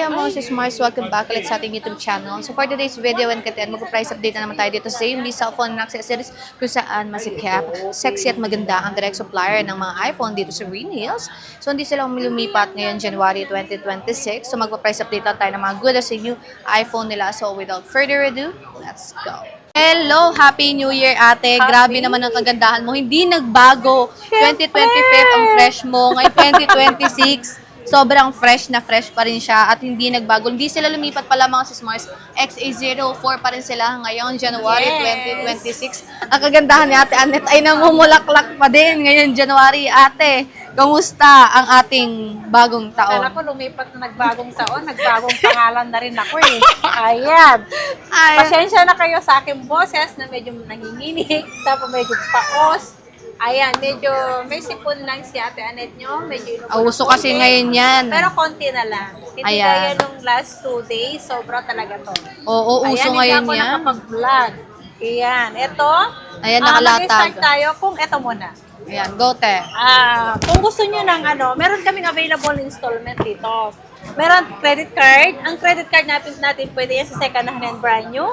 Hello mga sis Mars, welcome back ulit sa ating YouTube channel. So for today's video and content, mag-price update na naman tayo dito sa UMB cellphone and accessories kung saan masikap, sexy at maganda ang direct supplier ng mga iPhone dito sa Green Hills. So hindi sila lumipat ngayon January 2026. So mag-price update lang tayo ng mga good as new iPhone nila. So without further ado, let's go! Hello! Happy New Year, ate. Grabe naman ang kagandahan mo. Hindi nagbago. 2025 ang fresh mo. Ngayon 2026. Sobrang fresh na fresh pa rin siya at hindi nagbago. Hindi sila lumipat pala mga sis Mars. XA04 pa rin sila ngayong January 2026. Ang kagandahan ni Ate Annette ay namumulaklak pa din ngayong January. Ate, kamusta ang ating bagong taon? Kala ko lumipat na nagbagong taon, nagbagong pangalan na rin ako eh. Ayan. Pasensya na kayo sa aking boses na medyo nanginginig, tapos medyo paos. Ayan, medyo may sipon lang si Ate Annette nyo. Medyo Uso kasi ngayon yan. Pero konti na lang. Hindi Ayan. kaya nung last 2 days, sobra talaga to. Oo, uso ngayon yan. Ayan, hindi ako nakapag-vlog. Ayan, ito. Ayan, nakalatag. Mag-start tayo kung ito muna. Ayan, go te. Kung gusto nyo ng meron kaming available installment dito. Meron credit card. Ang credit card natin pwede yan sa second hand and brand new.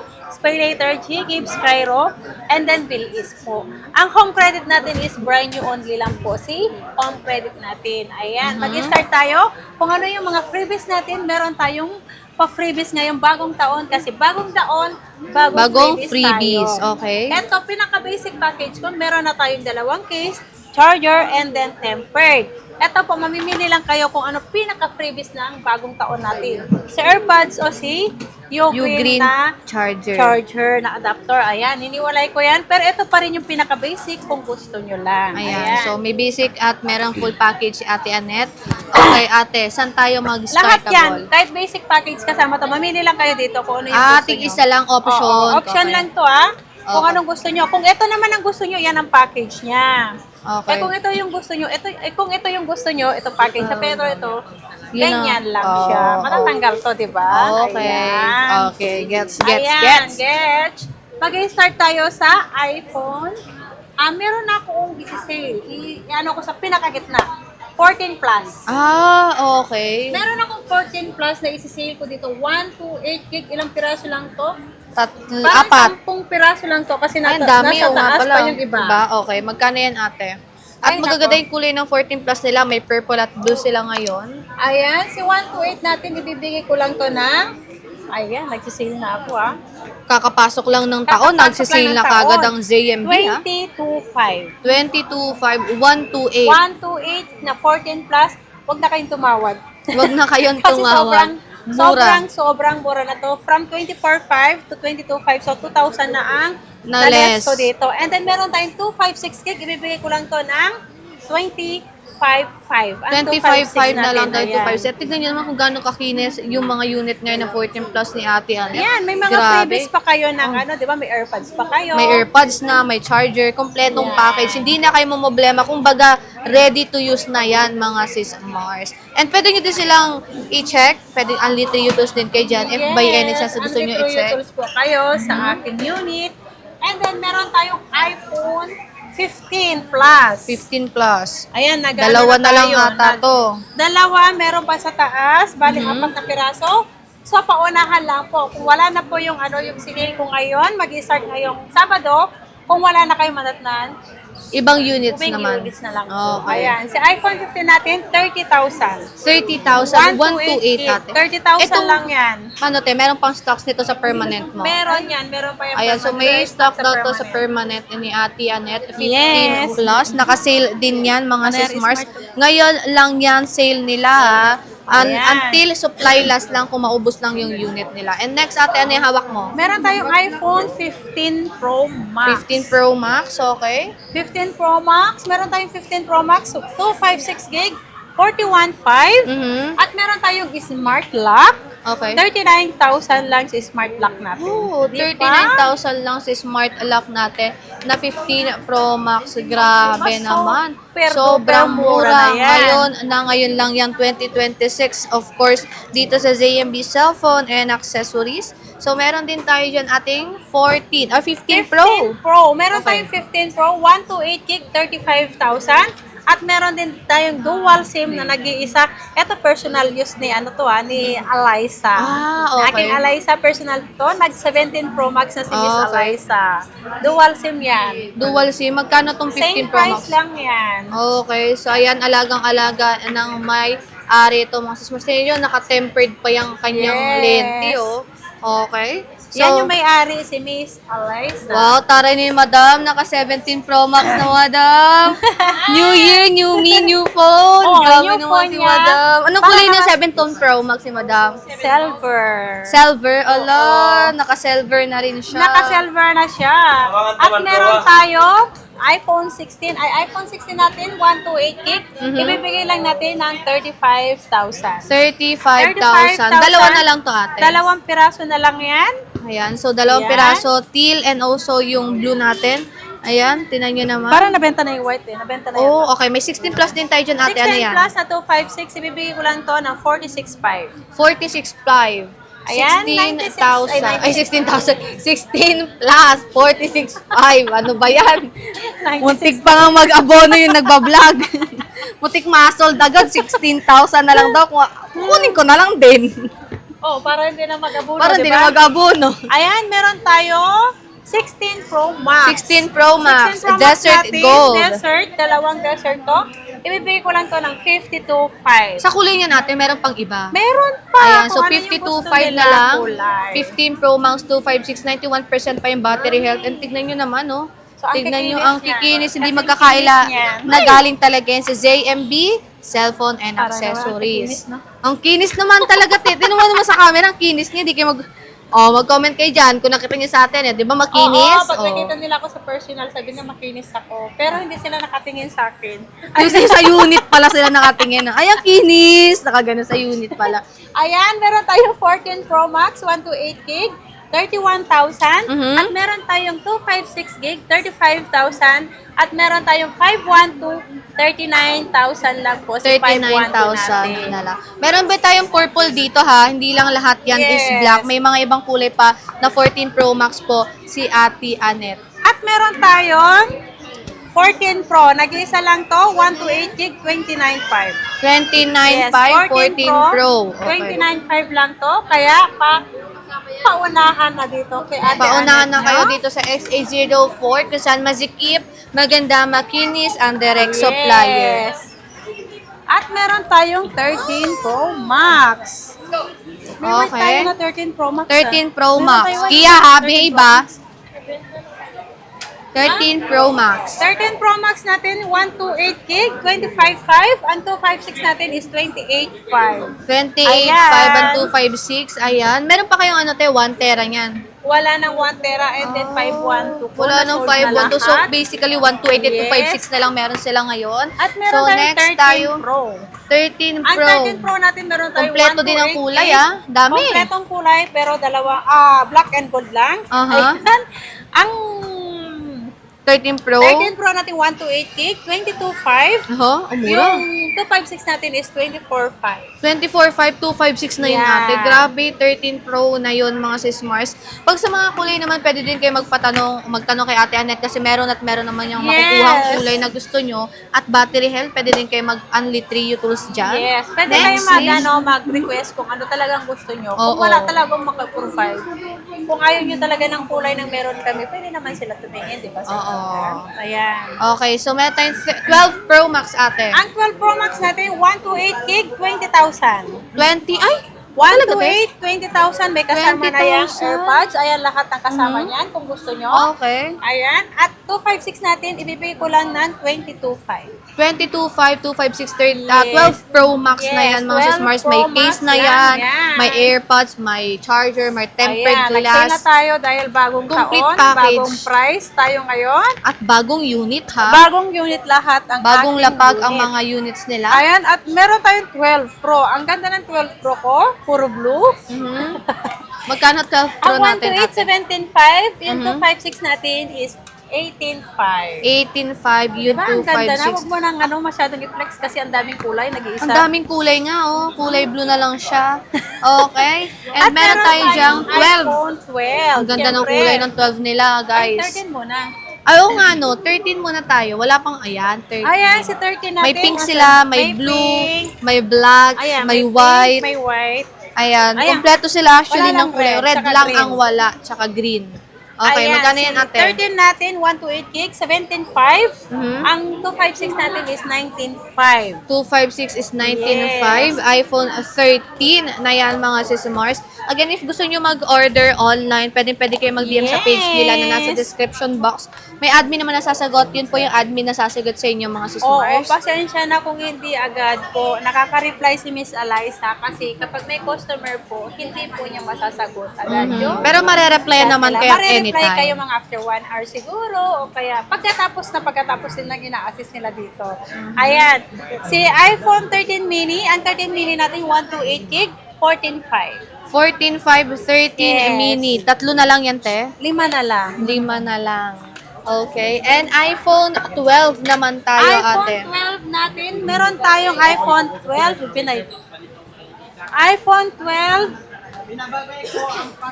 Pay later, G-Gibbs, Cairo, and then Bill is po. Ang home credit natin is brand new only lang po. Si home credit natin. Ayan, mag-start tayo. Kung ano yung mga freebies natin, meron tayong pa-freebies ngayong bagong taon kasi bagong taon, bagong freebies tayo. Okay. Ito, pinaka-basic package ko, meron na tayong 2 case, charger, and then tempered. Ito po, mamimili lang kayo kung ano pinaka-freebies ng bagong taon natin. Si AirPods o si Ugreen na charger na adapter. Ayan, hiniwalay ko yan. Pero ito pa rin yung pinaka-basic kung gusto nyo lang. Ayan. So may basic at merong full package si Ate Annette. Okay, ate, saan tayo mag-start? Lahat yan, kahit basic package kasama to, mamili lang kayo dito kung ano yung gusto nyo. Isa lang option. Option lang to kung anong gusto nyo. Kung ito naman ang gusto nyo, yan ang package niya. Okay. Kung ito yung gusto nyo, kung ito yung gusto nyo, ito package sa pero ito, ganyan lang Oh, siya. Matatanggal to, di ba? Okay. Ayan. Okay, gets. Gets. Mag-start tayo sa iPhone. Meron na akong isi-sale. Ano ko sa pinakagitna. 14 Plus. Okay. Meron akong 14 Plus na isi-sale ko dito. 1 to 8 gig. Ilang piraso lang to? Apat. 10 piraso lang to kasi Ay, dami. nasa taas Pala. pa yung iba. Okay, magkano yan ate? At Ay, magaganda yung kulay ng 14 Plus nila. May purple at blue sila ngayon. Ayan, si 1 to 8 natin, ibibigay ko lang to ng, ayan, nagsisale na ako Kakapasok lang ng taon. Nagsisale na kagad ang ZMB 2025. 22.5, 128. 1 to 8 na 14 plus, huwag na kayong tumawad. Huwag na kayong Kasi tumawad. sobrang mura na to. From 24.5 to 22.5, so 2,000 na ang Na less. ko dito. And then meron tayong 256 gig, ibibigay ko lang to ng 25.5. 25.5 na lang tayo, 2.5. Tignan nyo naman kung gano'ng kakinis yung mga unit ngayon na 14 Plus ni Ate Annette. Yan, may mga freebies pa kayo ng di ba? May AirPods pa kayo. May AirPods na, may charger, kompletong package. Hindi na kayo mamblema. Kung baga, ready to use na yan, mga sis Mars. And pwede nyo din silang i-check. Pwede unlimited utils din kayo dyan. If by any chance gusto nyo i-check. Unlimited po kayo sa aking unit. And then, meron tayong iPhone 15 Plus. 15 Plus. Ayan, Dalawa na lang ata to. Dalawa, meron pa sa taas. Bali, 4 na piraso. So, paunahan lang po. Kung wala na po yung yung sinil ko ngayon, mag-start ngayong Sabado. Kung wala na kayong manatnan, Ibang units naman. units na lang po. Okay. Ayan, si iPhone 15 natin, 30,000. 30,000, 128 ate. 30,000 lang yan. Ano te, meron pang stocks nito sa permanent mo. Meron yan, meron pa yung Ayan, so may permanent stock daw to permanent. sa permanent ni Ate Annette. 15 Yes. plus. Naka-sale din yan, mga Ano yan, sis Mars. smart. Ngayon lang yan, sale nila Ayan. until supply last lang kung maubos lang yung unit nila. And next, ate, ano yung hawak mo? Meron tayong iPhone 15 Pro Max. 15 Pro Max, okay? 15 Pro Max. Meron tayong 15 Pro Max, 256 gig, 41.5. At meron tayong smart lock. Okay. 39,000 lang si smart lock natin. Oo, Di ba? 39,000 lang si smart lock natin na 15 Pro Max. Grabe Mas naman. super Sobrang mura mura. na yan. Ngayon lang yan, 2026. Of course, dito sa ZMB cellphone and accessories. So, meron din tayo dyan ating 14 or 15 Pro. 15 Pro. Meron Okay. tayong 15 Pro, 128 gig, 35,000. At meron din tayong dual SIM na nag-iisa. Ito personal use ni ni Eliza. Ah, okay. Aking Eliza personal to, nag 17 Pro Max na si Miss Okay. Eliza. Dual SIM yan. Dual SIM. Magkano tong 15 Same Pro price Max? lang yan. Okay. So, ayan, alagang-alaga ng may ari ito mga sismars. Tingnan nyo, naka-tempered pa yung kanyang Yes. lente, oh. Okay. So, Yan yung may-ari si Miss Eliza. wow, taray ni Madam. Naka 17 Pro Max na, Madam. New year, new me, new phone. Oh, Grabe new naman phone si niya. Madam. Anong Para kulay ng naman- 17 Pro Max si Madam? Silver. Silver. Ala, naka-silver na rin siya. Naka-silver na siya. At meron tayo iPhone 16. Ay, iPhone 16 natin, 128 gig. Ibibigay lang natin ng 35,000. 35,000. Dalawa na lang to, ate. Dalawang piraso na lang yan. Ayan, so dalawang Ayan. piraso, teal and also yung blue natin. Ayan, tinan nyo naman. Parang nabenta na yung white eh. Nabenta na yan. Oh, okay. May 16 plus din tayo dyan, ate. 16 Ano yan? plus na 256, ibibigay ko lang to ng 46,500. 46.5. Ayan, 16,000. 96. Ay, 16,000. 16 plus 46.5. Ano ba yan? Muntik pa nga mag-abono yung nagbablog. Muntik ma-sold agad. 16,000 na lang daw. Kunin ko na lang din. Oh, para hindi na mag-abuno, Para hindi diba? na mag-abono. Ayan, meron tayo 16 Pro Max. 16 Pro Max. 16 Pro Max Desert natin, Gold. Desert, dalawang desert to. Ibibigay ko lang to ng 52,500. Sa kulay niya natin, meron pang iba. Meron pa. Ayan, so kung ano yung gusto 52.5 nila, na lang. kulay. 15 Pro Max 256, 91% pa yung battery health. And tignan nyo naman, oh. So, ang Tignan nyo kikinis ang niya. kikinis, hindi Kasi magkakaila. kikinis niya. Na galing talaga yan sa ZMB, cellphone and Para naman, accessories. kikinis, no? Ang kinis naman talaga. Tignan mo naman sa camera, ang kinis niya. Hindi kayo mag-comment kayo dyan kung nakita niyo sa atin. Di ba makinis? Oo, pag nakita nila ako sa personal, sabi na makinis ako. Pero hindi sila nakatingin sa akin. Yung sa unit pala sila nakatingin. Ay, ang kinis! Nakagano sa unit pala. Ayan, meron tayong 14 Pro Max, 128 gig, 31,000. Mhm. At meron tayong 256 gig, 35,000. At meron tayong 512, 39,000 lang po. Si 512 39,000 na lang. Meron ba tayong purple dito ha? Hindi lang lahat yan is Yes. black. May mga ibang kulay pa na 14 Pro Max po si Ate Anet. At meron tayong 14 Pro. Nag-iisa lang to, 128 gig, 29,500. 29.5, 14 Pro. Okay. 29,500 lang to. Kaya paunahan na dito kay Ate Paunahan na Anet, kayo no? dito sa XA04 kung saan mazikip, maganda, makinis, ang direct supplier. Yes. At meron tayong 13 Pro Max. May white Okay. tayo na 13 Pro Max. 13 Pro Meron Max. tayong white Kia na ha, 13 may Pro iba. Max. 13 Pro Max. 13 Pro Max natin, 128 gig, 25,500. Ang 256 natin is 28,500. 28.5 and 256. Ayan. Meron pa kayong 1 tera niyan. Wala ng 1 tera and then 512 po. Wala Nasold nang na 512. So, lahat. basically, 128 to Yes. 56 na lang meron sila ngayon. At meron So, tayong next 13 tayo, Pro. 13 Ang Pro. 13 Pro natin meron tayong Kompleto din ang 128 kulay, gig. ah. Dami. Kompletong kulay, pero dalawa, black and gold lang. Aha. Ayan. Ang 13 Pro. 13 Pro natin 128 gig, 22,500. Oho, umura. Yung 256 natin is 24,500. 24.5, 256 na yun Yeah. ate. Grabe, 13 Pro na yun mga sis Mars. Pag sa mga kulay naman, pwede din kayo magtanong kay Ate Anet kasi meron naman yung makukuhang Yes. kulay na gusto nyo. At battery health, pwede din kayo mag-unli 3 tools dyan. Yes, pwede kayo Next is- mag-request kung ano talagang gusto nyo. Kung Oo. wala talagang maka-profile. Kung ayaw nyo talaga ng kulay ng meron kami, pwede naman sila tumingin, di ba? Sa Oo. Ayan. Okay, so meron tayong 12 Pro Max ate. Ang 12 Pro Max natin, 128 gig, 20,000. 20, ay! 128, 20,000. May kasama na yung 20,000. AirPods. Ayan, lahat ng kasama niyan kung gusto nyo. Okay. Ayan. At 256 natin, ibibigay ko lang ng 22,500. 22.5, 256, Yes. 12 Pro Max na Yes, yan mga sis 12 Mars. Pro May Max case na lang yan, yan. may AirPods, may charger, may tempered Ayan, nag-sale na glass, tayo dahil bagong Complete taon, package. bagong price tayo ngayon. at bagong unit ha. Bagong unit lahat ang Bagong ating lapag ang unit. mga units nila. Ayan, at meron tayong 12 Pro. Ang ganda ng 12 Pro ko, puro blue. Mhm. Magkano 12 Pro Ang natin 128, ate? 17,500. Yung Mhm. 256 natin is 18,500. 18.5, yun Diba? Ang ganda na. 256. Huwag mo nang masyadong i-flex kasi ang daming kulay. Nag-iisa. Ang daming kulay nga oh. Kulay blue na lang siya. Okay. And At meron tayo tayong dyang 12. iPhone 12. Ang ganda ng Siyempre. kulay ng 12 nila, Ay, guys. 13 muna. Ay, oo nga, no. 13 muna tayo. Wala pang, ayan, 13. Ayan, si 13 natin. May pink Asan? sila, may blue, pink. may black, Ayan, may pink, white. may white. Ayan, Ayan. kompleto sila actually Wala ng lang kulay. red, Red tsaka lang green. ang wala, tsaka green. Okay, Ayan, magkano yan si ate? 13 natin, 128 gig, 17.5. Mhm. Ang 256 natin is 19.5. 256 is 19.5. iPhone 13 na yan mga sisimars. Again, if gusto nyo mag-order online, pwede kayo mag-DM sa page nila na nasa Yes. description box. May admin naman nasasagot. Yun po yung admin na sasagot sa inyo mga Oo, sisimars. pasensya na kung hindi agad po. Nakaka-reply si Miss Eliza kasi kapag may customer po, hindi po niya masasagot agad yun. Pero marereplyan naman kayo Marereply kayo anytime. mga after 1 hour siguro o kaya pagkatapos din lang ina-assist nila dito. Ayan. Si iPhone 13 mini, ang 13 mini natin 128 gig, 14.5. 14.5, 13 Yes. mini. Tatlo na lang yan, te. 5 na lang. 5 na lang. Okay. And iPhone 12 naman tayo, iPhone ate. 12 natin, meron tayong iPhone 12, iPhone 12,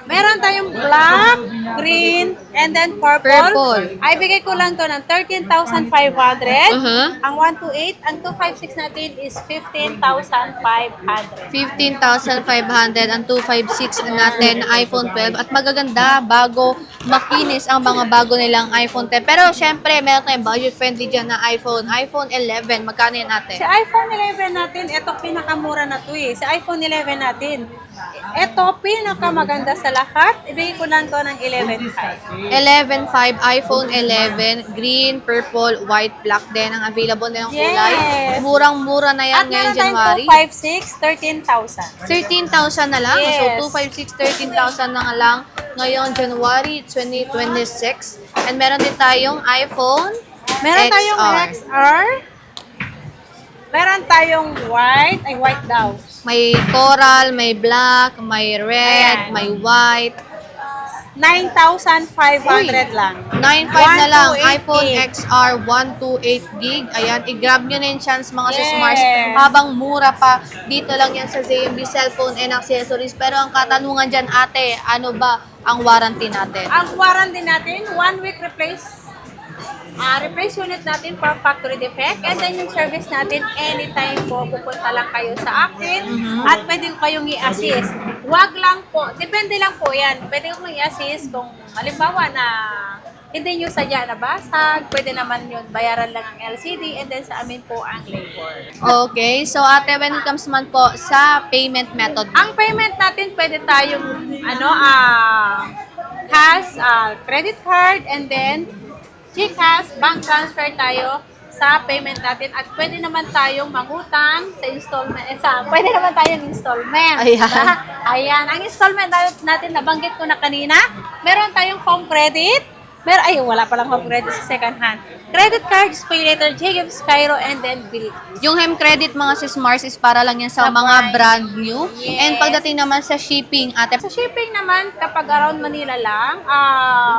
meron tayong black, green, and then purple. Purple. Ay, bigay ko lang to ng 13,500. Uh-huh. Ang 128, ang 256 natin is 15,500. 15,500 ang 256 natin na iPhone 12 at magaganda, bago, makinis ang mga bago nilang iPhone 10. Pero syempre, meron tayong budget friendly dyan na iPhone 11. Magkano yan natin? Si iPhone 11 natin, ito pinakamura na to eh. Si iPhone 11 natin, ito pinakamaganda sa lahat. Ibigay ko lang to ng 11,500. 11.5 iPhone 11, green, purple, white, black din ang available nilang kulay. Yes. Murang-mura na yan At ngayong meron tayong January. 256, 13,000. 13,000 na lang. Yes. So, 256, 13,000 na nga lang ngayong January 2026. And meron din tayong iPhone Meron tayong XR. XR. Meron tayong white daw. May coral, may black, may red, Ayan. may white. 9,500 lang. 9.5 na lang. 128 iPhone gig. XR 128 gig. Ayan, i-grab nyo na yung chance mga Yes. sis-Mars. Habang mura pa, dito lang yan sa ZMB Cellphone and Accessories. Pero ang katanungan dyan, ate, ano ba ang warranty natin? Ang warranty natin, 1 week replace unit natin for factory defect, and then yung service natin anytime po pupunta lang kayo sa akin at pwede ko kayong i-assist. Wag lang po, depende lang po yan, pwede ko i-assist kung halimbawa na hindi nyo sadya nabasag, pwede naman yun, bayaran lang ang LCD and then sa amin po ang labor. Okay, so ate, when it comes naman po sa payment method, Ang payment natin, pwede tayong cash, credit card, and then GCash, bank transfer tayo sa payment natin at pwede naman tayong mangutang sa installment, pwede naman tayong installment. Ayan. Ayan, ang installment natin, nabanggit ko na kanina, meron tayong home credit, wala palang home credit sa second hand. Credit card, pay later, Jacobs, Cairo, and then bill. yung Hem Credit mga sis-Mars is para lang yan sa Sa mga brand. brand new. Yes. And pagdating naman sa shipping, ate, Sa shipping naman, kapag around Manila lang,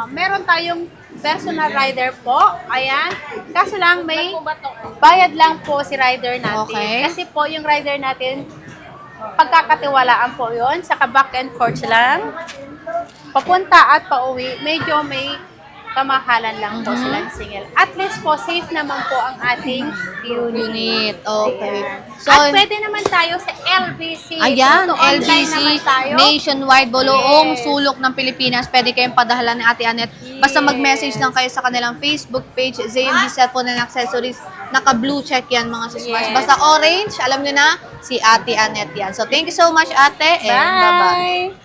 meron tayong personal rider po. Ayan. Kaso lang, may bayad lang po si rider natin. Okay. Kasi po, yung rider natin, pagkakatiwalaan po yun. Saka back and forth lang. Papunta at pauwi, medyo may kamahalan lang po silang single. At least po, safe naman po ang ating unit. Okay. So, at pwede naman tayo sa LBC. Ayan, Dito, online LBC, naman tayo. nationwide, buong Yes. sulok ng Pilipinas. Pwede kayong padahalan ni Ate Anet. Basta Yes. mag-message lang kayo sa kanilang Facebook page, ZMB Cellphone and Accessories. Naka-blue check yan mga sis-Mars. Yes. Basta orange, alam nyo na, si Ate Anet yan. So, thank you so much, Ate. And bye-bye. Bye!